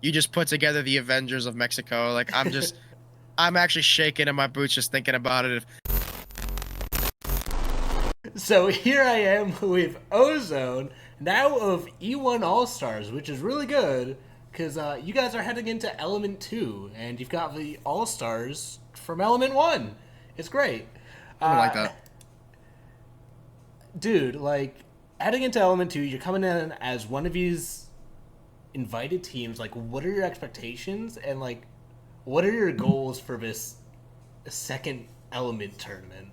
you just put together the Avengers of Mexico. Like I'm actually shaking in my boots just thinking about it. So here I am with Ozone, now of E1 Allstars, which is really good because you guys are heading into Element 2, and you've got the Allstars from Element 1. It's great. Something like Uh, that. Dude, like, heading into Element 2, you're coming in as one of these invited teams. Like, what are your expectations, and, like, what are your goals for this second Element tournament?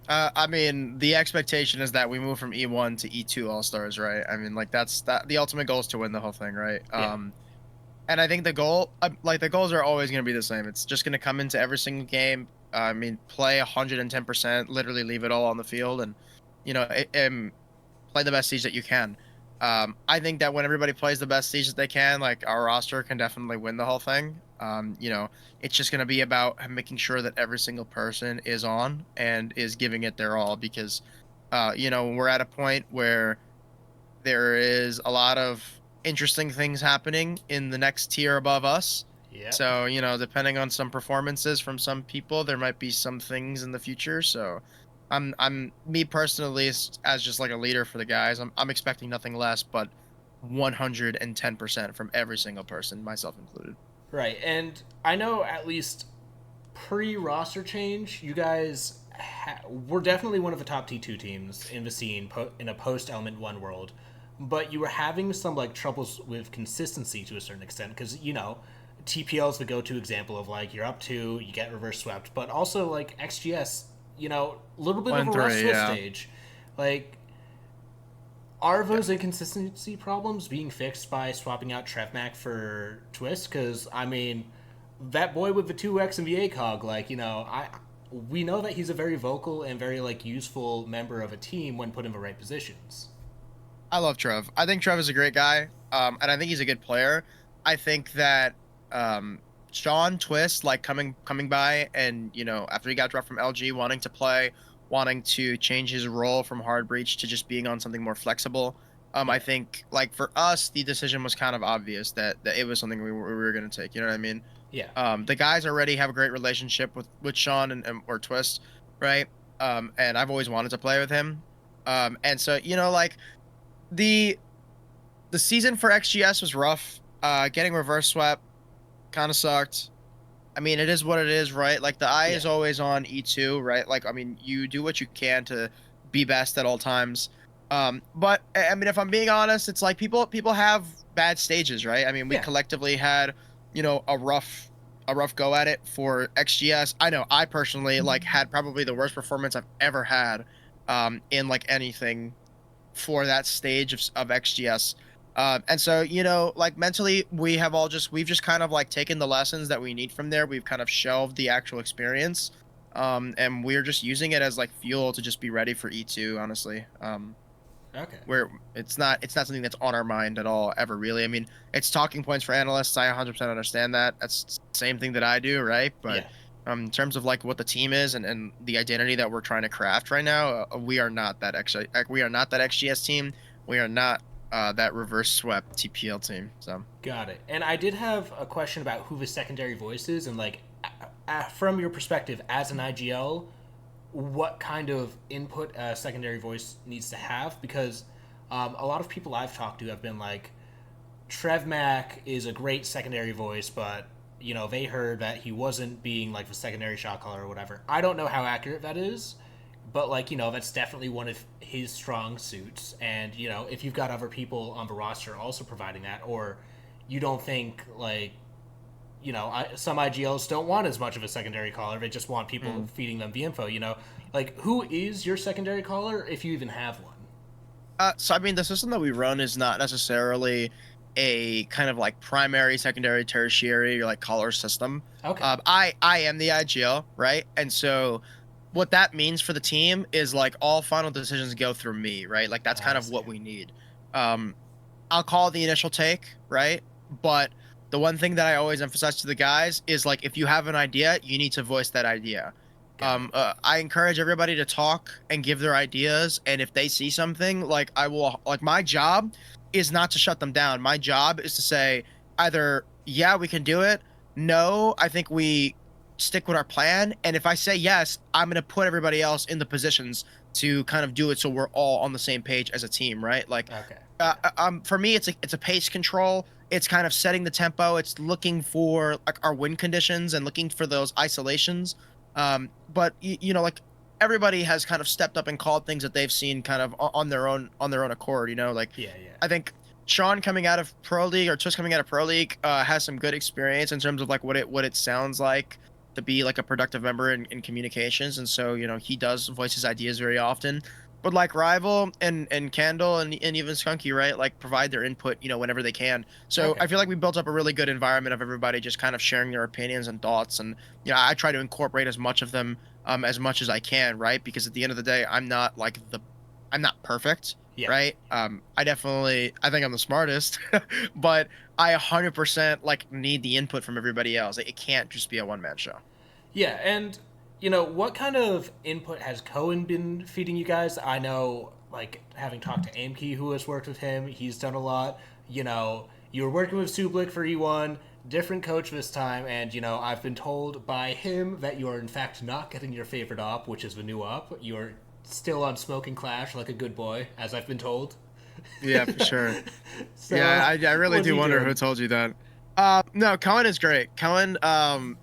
I mean, the expectation is that we move from E1 to E2 All Stars, right? I mean, like that. The ultimate goal is to win the whole thing, right? Yeah. And I think the goal, like the goals are always going to be the same. It's just going to come into every single game. I mean, play 110%, literally leave it all on the field, and play the best siege that you can. I think that when everybody plays the best siege that they can, like our roster can definitely win the whole thing. It's just going to be about making sure that every single person is on and is giving it their all because, we're at a point where there is a lot of interesting things happening in the next tier above us. Yep. So, depending on some performances from some people, there might be some things in the future. So, I'm me personally as just like a leader for the guys. I'm expecting nothing less but 110% from every single person, myself included. Right. And I know at least pre roster change, you guys were definitely one of the top T2 teams in the scene in a post Element 1 world. But you were having some like troubles with consistency to a certain extent because, TPL is the go to example of like you're up two, you get reverse swept. But also like XGS, a little bit of a rust 1-3, Swift yeah. stage. Like, are those inconsistency problems being fixed by swapping out Trevmac for Twist? Because I mean, that boy with the 2x and the ACOG, like we know that he's a very vocal and very like useful member of a team when put in the right positions. I love Trev. I think Trev is a great guy, and I think he's a good player. I think that Sean Twist, like coming by, and after he got dropped from LG, wanting to play, wanting to change his role from hard breach to just being on something more flexible. I Yeah, think like for us, the decision was kind of obvious that it was something we were going to take. You know what I mean? yeah, The guys already have a great relationship with Sean and or Twist, right? And I've always wanted to play with him. And so like the the season for XGS was rough. Getting reverse swept kind of sucked. I mean, it is what it is, right? Like the eye yeah, is always on E2, right? Like I mean, you do what you can to be best at all times. But I mean, if I'm being honest, it's like people have bad stages, right? I mean, we yeah. collectively had, a rough go at it for XGS. I know I personally like had probably the worst performance I've ever had in like anything for that stage of XGS. And so, like mentally, we've just kind of like taken the lessons that we need from there. We've kind of shelved the actual experience. And we're just using it as like fuel to just be ready for E2, honestly. Okay. Where it's not something that's on our mind at all, ever really. I mean, it's talking points for analysts. I 100% understand that. That's the same thing that I do, right? But Yeah. in terms of like what the team is and the identity that we're trying to craft right now, we are not that we are not that XGS team. We are not that reverse swept TPL team. So Got it. And I did have a question about who the secondary voice is, and like, from your perspective as an IGL, what kind of input a secondary voice needs to have? Because a lot of people I've talked to have been like, Trev Mack is a great secondary voice, but they heard that he wasn't being like the secondary shot caller or whatever. I don't know how accurate that is, but like that's definitely one of his strong suits. And if you've got other people on the roster also providing that, or you don't think like some IGLs don't want as much of a secondary caller; they just want people mm. feeding them the info. Like who is your secondary caller if you even have one? So I mean, the system that we run is not necessarily a kind of like primary, secondary, tertiary, or like caller system. Okay, I am the IGL, right? And so what that means for the team is like all final decisions go through me, right? Like that's kind I of see. what we need. Um, I'll call it the initial take, right? But the one thing that I always emphasize to the guys is like if you have an idea, you need to voice that idea. Got it. I encourage everybody to talk and give their ideas, and if they see something, my job is not to shut them down. My job is to say either yeah, we can do it. No, I think we stick with our plan. And if I say yes, I'm gonna put everybody else in the positions to kind of do it so we're all on the same page as a team, right? Like, Okay. Yeah. for me, it's a pace control. It's kind of setting the tempo. It's looking for like our win conditions and looking for those isolations. But you know, like everybody has kind of stepped up and called things that they've seen kind of on their own accord. You know, like Yeah. Yeah. I think Sean coming out of Pro League or just coming out of Pro League has some good experience in terms of like what it sounds like to be like a productive member in communications, and so you know he does voice his ideas very often. But like Rival and Candle and even Skunky, right? Like provide their input, you know, whenever they can. So Okay. I feel like we built up a really good environment of everybody just kind of sharing their opinions and thoughts, and you know I try to incorporate as much of them as much as I can, right? Because at the end of the day, I'm not perfect, Yeah. right? I think I'm the smartest, but I 100% like need the input from everybody else. It can't just be a one man show. Yeah, and what kind of input has Cohen been feeding you guys? I know, like, having talked to Amkey, who has worked with him, he's done a lot. You were working with Sublik for E1, different coach this time, and I've been told by him that you are in fact not getting your favorite op, which is the new op. You're still on Smoking Clash like a good boy, as I've been told. Yeah, for sure. So, Yeah, I really what's do he wonder who doing? told you that. No, Cohen is great. Cohen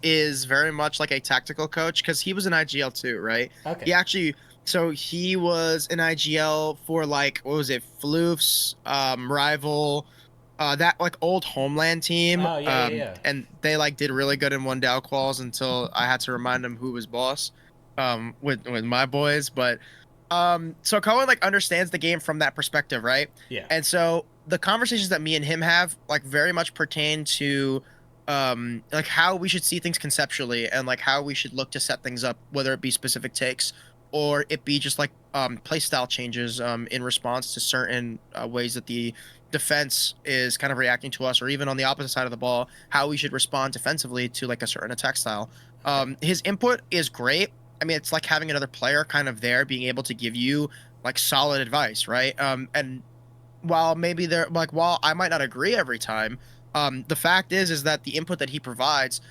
is very much like a tactical coach because he was an IGL too, right? Okay. He actually so he was an IGL for like what was it, Floofs, Rival, that like old Homeland team. Oh yeah, yeah, yeah. And they like did really good in one Dow quals until I had to remind them who was boss, with my boys. But so Cohen like understands the game from that perspective, right? Yeah. And so the conversations that me and him have like very much pertain to like how we should see things conceptually and like how we should look to set things up, whether it be specific takes or it be just like play style changes in response to certain ways that the defense is kind of reacting to us, or even on the opposite side of the ball, how we should respond defensively to like a certain attack style. Okay. His input is great. I mean, it's like having another player kind of there being able to give you like solid advice, right? And while maybe they're like, while I might not agree every time, the fact is that the input that he provides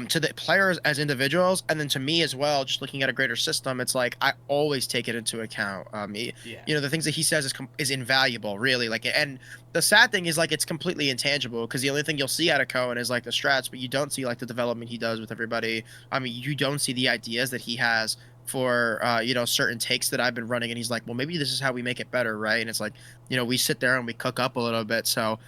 to the players as individuals, and then to me as well, just looking at a greater system, it's like I always take it into account. Yeah. You know, the things that he says is invaluable, really. Like, and the sad thing is like it's completely intangible because the only thing you'll see out of Cohen is like the strats, but you don't see like the development he does with everybody. I mean, you don't see the ideas that he has for you know, certain takes that I've been running, and he's like, well, maybe this is how we make it better, right? And it's like, you know, we sit there and we cook up a little bit. So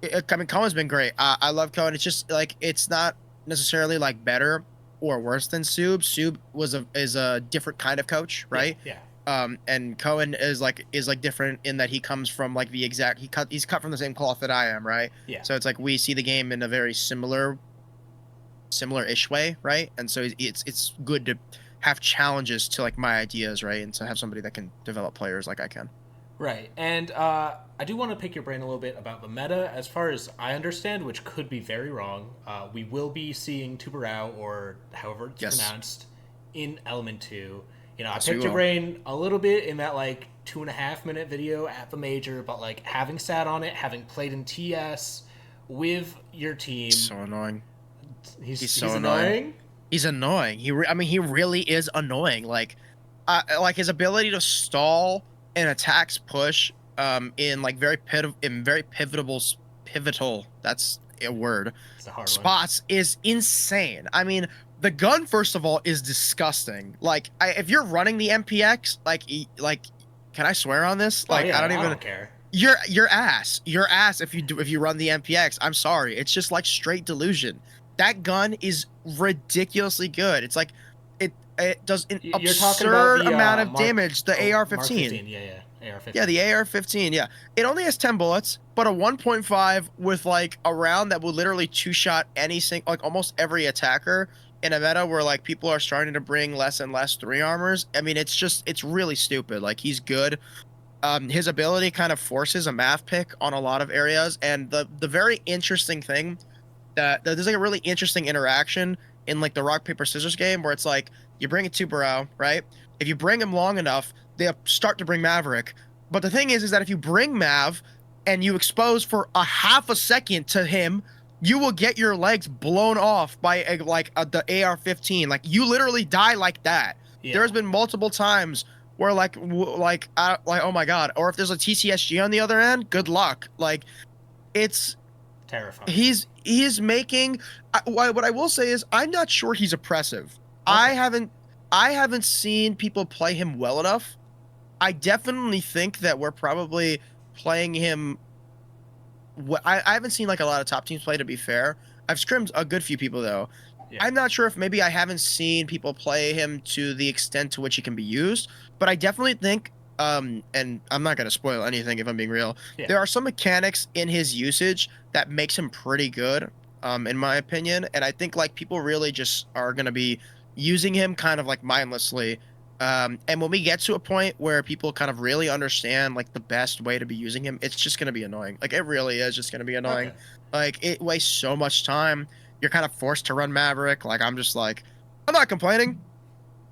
I mean, Cohen's been great. I love Cohen. It's just like it's not necessarily like better or worse than Sub is a different kind of coach, Yeah. right? Yeah. And Cohen is like different in that he comes from like the exact he's cut from the same cloth that I am, right? Yeah. So it's like we see the game in a very similar-ish way, right? And so it's good to have challenges to like my ideas, right? And to have somebody that can develop players like I can. Right. And I do want to pick your brain a little bit about the meta. As far as I understand, which could be very wrong, we will be seeing Tubarao, or however it's Yes. pronounced, in Element 2. I Yes, we picked your will. brain a little bit in that, like, 2.5 minute video at the major, but, like, having sat on it, having played in TS with your team, So annoying. he's So annoying. He's annoying. I mean, he really is annoying. Like his ability to stall an attack's push, in like very pivotal. That's a word. It's a hard one. Spots is insane. I mean, the gun first of all is disgusting. Like, if you're running the MPX, like, can I swear on this? Oh, Like, yeah, I don't I even. don't care. Your ass if you run the MPX. I'm sorry, it's just like straight delusion. That gun is ridiculously good. It's like it does an You're talking about absurd the amount of Mark, damage. The Mark AR-15. 15. Yeah, yeah. AR-15. Yeah, the AR-15. Yeah, it only has 10 bullets, but a 1.5 with like a round that will literally two-shot like almost every attacker in a meta where like people are starting to bring less and less 3 armors. I mean, it's really stupid. Like, he's good. His ability kind of forces a math pick on a lot of areas, and the very interesting thing that there's like a really interesting interaction in like the rock paper scissors game where it's like you bring it to Tubarao, right? If you bring him long enough, they start to bring Maverick. But the thing is that if you bring Mav and you expose for a half a second to him, you will get your legs blown off by the AR-15. Like you literally die like that. Yeah. There's been multiple times where like oh my god, or if there's a TCSG on the other end, good luck. Like it's Terrifying. he's making what I will say is I'm not sure he's oppressive. Okay. I haven't seen people play him well enough. I definitely think that we're probably playing him. I haven't seen like a lot of top teams play, to be fair. I've scrimmed a good few people though. Yeah. I'm not sure if maybe I haven't seen people play him to the extent to which he can be used, but I definitely think and I'm not going to spoil anything if I'm being real. Yeah. There are some mechanics in his usage that makes him pretty good in my opinion, and I think like people really just are going to be using him kind of like mindlessly. And when we get to a point where people kind of really understand like the best way to be using him, it's just going to be annoying. Like it really is just going to be annoying. Okay. Like it wastes so much time. You're kind of forced to run Maverick. Like I'm just like, I'm not complaining.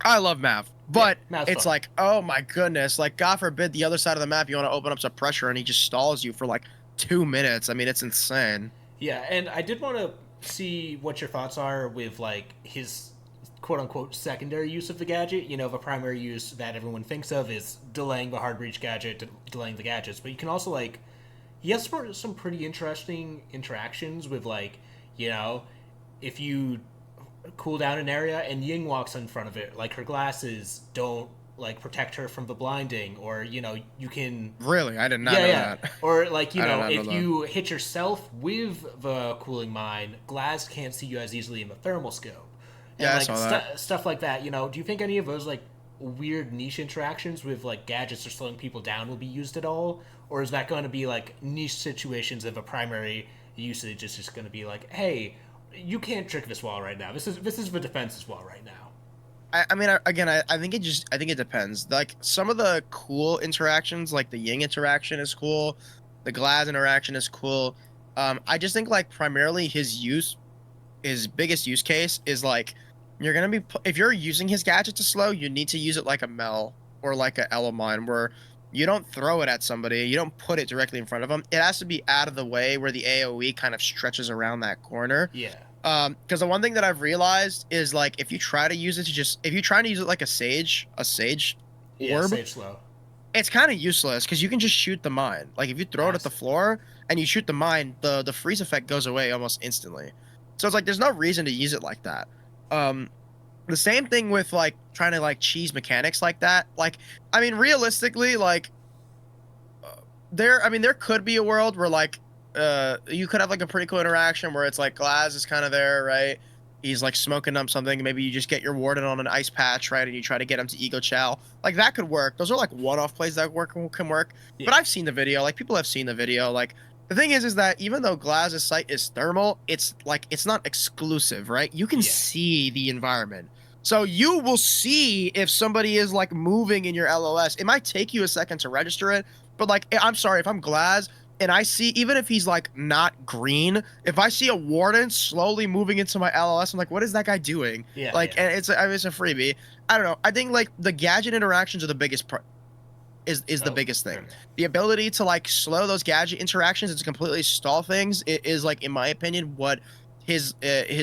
I love Mav, but Mav's it's fun. like, oh my goodness, like God forbid the other side of the map you want to open up some pressure and he just stalls you for like 2 minutes. I mean, it's insane. Yeah, and I did want to see what your thoughts are with like his quote unquote secondary use of the gadget. You know, the primary use that everyone thinks of is delaying the hard breach gadget, delaying the gadgets, but you can also like he has some pretty interesting interactions with like, you know, if you cool down an area and Ying walks in front of it, like her glasses don't like protect her from the blinding, or you know you can Really, I did not know that. or like you I did know not know if that. you hit yourself with the cooling mine, glass can't see you as easily in the thermal scope, and Yeah, I like saw that. stuff like that. You know, do you think any of those like weird niche interactions with like gadgets or slowing people down will be used at all, or is that going to be like niche situations of a primary usage is just going to be like, hey, you can't trick this wall right now. This is the defense's wall right now. I mean, again, I think I think it depends. Like some of the cool interactions, like the Ying interaction is cool, the Glaz interaction is cool. I just think like primarily his biggest use case is like you're gonna be if you're using his gadget to slow, you need to use it like a Mel or like a Elamine, where you don't throw it at somebody, you don't put it directly in front of them. It has to be out of the way where the AOE kind of stretches around that corner. Yeah. Because the one thing that I've realized is like if you try to use it to just if you try to use it like a sage Yeah, orb, save slow. it's kind of useless because you can just shoot the mine. Like if you throw it I at the see. floor and you shoot the mine, the freeze effect goes away almost instantly. So it's like there's no reason to use it like that. Um, the same thing with like trying to like cheese mechanics like that. Like I mean, realistically, like there could be a world where like you could have like a pretty cool interaction where it's like Glaz is kind of there, right? He's like smoking up something. Maybe you just get your warden on an ice patch, right? And you try to get him to ego chow. Like that could work. Those are like one-off plays that can work. Yeah. But I've seen the video. Like people have seen the video. Like the thing is that even though Glaz's sight is thermal, it's like it's not exclusive, right? You can Yeah. see the environment. So you will see if somebody is like moving in your LOS. It might take you a second to register it, but like I'm sorry, if I'm Glaz and I see, even if he's like not green, if I see a warden slowly moving into my LOS, I'm like, what is that guy doing? Yeah. Like, Yeah. and it's a freebie. I don't know. I think like the gadget interactions are the biggest part. Is the Oh, biggest thing. okay. The ability to like slow those gadget interactions and to completely stall things is like, in my opinion, what his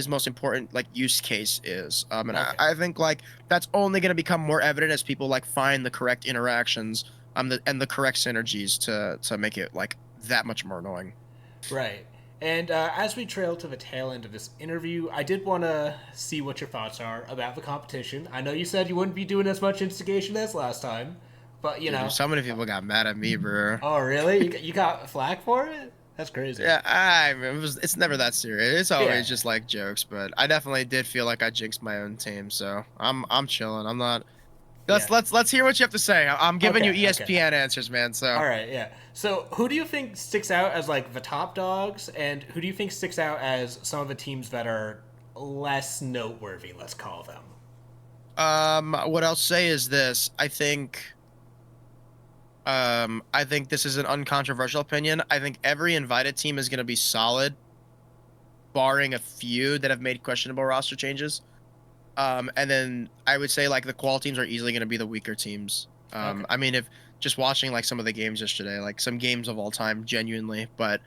most important like use case is. And Okay. I think like that's only going to become more evident as people like find the correct interactions and the correct synergies to make it like that much more annoying. Right. And as we trail to the tail end of this interview, I did want to see what your thoughts are about the competition. I know you said you wouldn't be doing as much instigation as last time, but you know. Dude, so many people got mad at me, bro. Oh, really? You got flack for it? That's crazy. Yeah, it's never that serious. It's always Yeah. just like jokes, but I definitely did feel like I jinxed my own team, so I'm chilling. I'm not. Yeah. Let's hear what you have to say. I'm giving Okay, you okay. ESPN answers, man. So All right, yeah. So, who do you think sticks out as like the top dogs, and who do you think sticks out as some of the teams that are less noteworthy? Let's call them. what I'll say is this. I think this is an uncontroversial opinion. I think every invited team is going to be solid, barring a few that have made questionable roster changes. And then I would say like the qual teams are easily going to be the weaker teams. Okay. I mean, if just watching like some of the games yesterday, like some games of all time, genuinely, but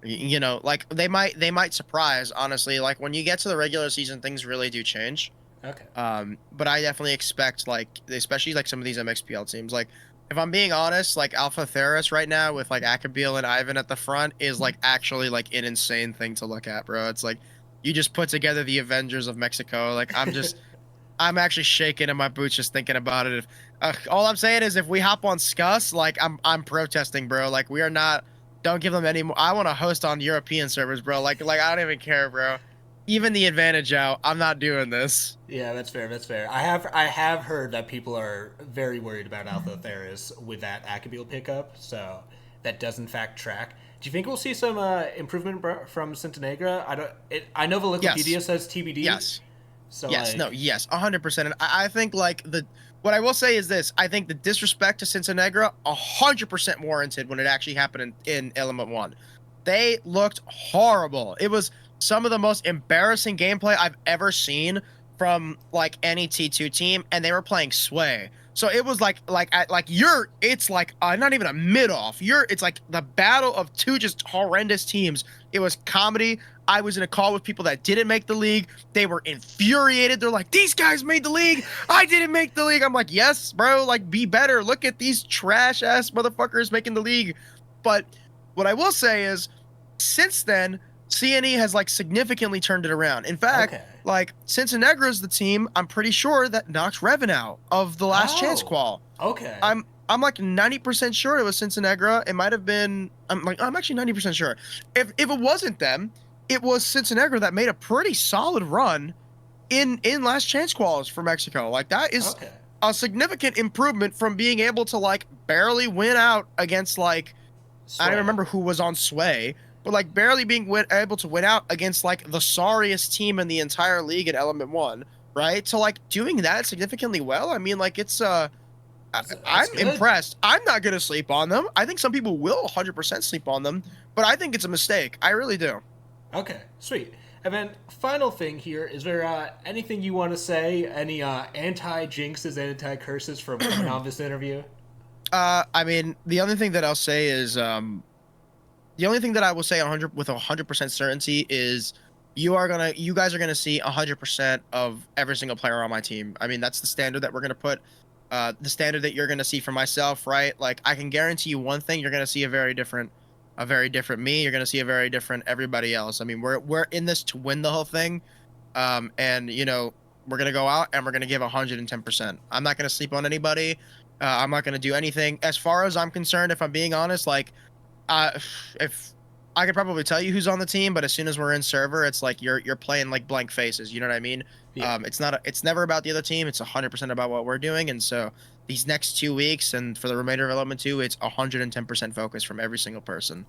You know, like they might surprise, honestly. Like when you get to the regular season, things really do change. Okay. But I definitely expect, like, especially like some of these MXPL teams, like if I'm being honest, like Alpha Theris right now with like Akabil and Ivan at the front is like actually like an insane thing to look at, bro. It's like you just put together the Avengers of Mexico. Like I'm actually shaking in my boots just thinking about it. If all I'm saying is if we hop on Scus, like I'm protesting, bro. Like we are not. Don't give them any more. I want to host on European servers, bro. Like I don't even care, bro. Even the advantage out. I'm not doing this. Yeah, that's fair. That's fair. I have heard that people are very worried about Alpha Theris with that Akabil pickup, so that does in fact track. Do you think we'll see some improvement from Centenegra? I don't. I know the Wikipedia Yes. says TBD. Yes. So Yes, no, like, yes, 100%. And I think like what I will say is this: I think the disrespect to Cincinnati 100% warranted when it actually happened in Element One. They looked horrible. It was some of the most embarrassing gameplay I've ever seen from like any T2 team, and they were playing Sway. So it was it's like not even a mid off. It's like the battle of two just horrendous teams. It was comedy. I was in a call with people that didn't make the league. They were infuriated. They're like, these guys made the league. I didn't make the league. I'm like, yes, bro, like be better. Look at these trash ass motherfuckers making the league. But what I will say is, since then, CNE has like significantly turned it around. In fact, okay. like Cincinnati's the team, I'm pretty sure that knocks Revan out of the last chance Oh, qual. okay. I'm like 90% sure it was Cincinnati. It might have been I'm actually 90% sure. If it wasn't them, it was Cincinnati that made a pretty solid run in last chance quals for Mexico. Like that is Okay. a significant improvement from being able to like barely win out against like I don't Sway. remember who was on Sway, but like barely being able to win out against like the sorriest team in the entire league in Element One, right? To like doing that significantly well. I mean, like it's That's I'm good. impressed. I'm not gonna sleep on them. I think some people will 100% sleep on them, but I think it's a mistake. I really do. Okay, sweet. And then final thing here, is there anything you want to say? Any anti jinxes, anti curses from coming on this interview? I mean, the only thing that I'll say is, the only thing that I will say 100% certainty is you guys are gonna see 100% of every single player on my team. I mean, that's the standard that we're gonna put, the standard that you're gonna see for myself, right? Like, I can guarantee you one thing: you're gonna see a very different me. You're gonna see a very different everybody else. I mean, we're in this to win the whole thing, and you know, we're gonna go out and we're gonna give 110%. I'm not gonna sleep on anybody. I'm not gonna do anything. As far as I'm concerned, if I'm being honest, like uh, if I could probably tell you who's on the team, but as soon as we're in server, it's like you're playing like blank faces. You know what I mean? Yeah. It's never about the other team. It's 100% about what we're doing. And so these next 2 weeks and for the remainder of Element 2, it's 110% focus from every single person.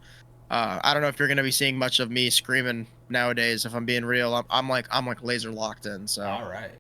I don't know if you're gonna be seeing much of me screaming nowadays. If I'm being real, I'm like laser locked in. So. All right.